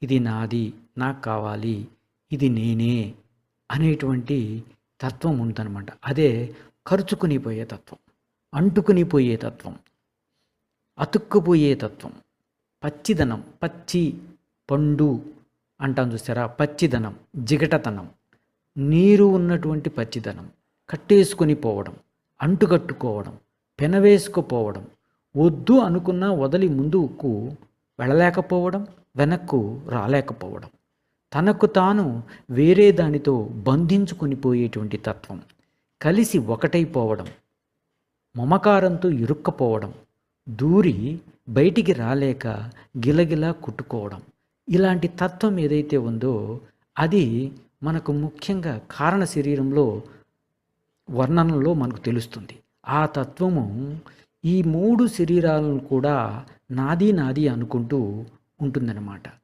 ఇది నాది, నాకు కావాలి, ఇది నేనే అనేటువంటి తత్వం ఉందన్నమాట. అదే ఖర్చుకుని పోయే తత్వం, అంటుకుని పోయే తత్వం, అతుక్కుపోయే తత్వం, పచ్చిదనం, పచ్చి పండు అంటాం చూసారా, పచ్చిదనం, జిగటతనం, నీరు ఉన్నటువంటి పచ్చిదనం, కట్టేసుకొని పోవడం, అంటుకట్టుకోవడం, పెనవేసుకుపోవడం, వద్దు అనుకున్నా వదిలి ముందుకు వెళ్ళలేకపోవడం, వెనక్కు రాలేకపోవడం, తనకు తాను వేరే దానితో బంధించుకొని పోయేటువంటి తత్వం, కలిసి ఒకటైపోవడం, మమకారంతో ఇరుక్కపోవడం, దూరి బయటికి రాలేక గిలగిలా కుట్టుకోవడం, ఇలాంటి తత్వం ఏదైతే ఉందో అది మనకు ముఖ్యంగా కారణ శరీరంలో వర్ణనలో మనకు తెలుస్తుంది. ఆ తత్వము ఈ 3 శరీరాలను కూడా నాది నాది అనుకుంటూ ఉంటుందన్నమాట.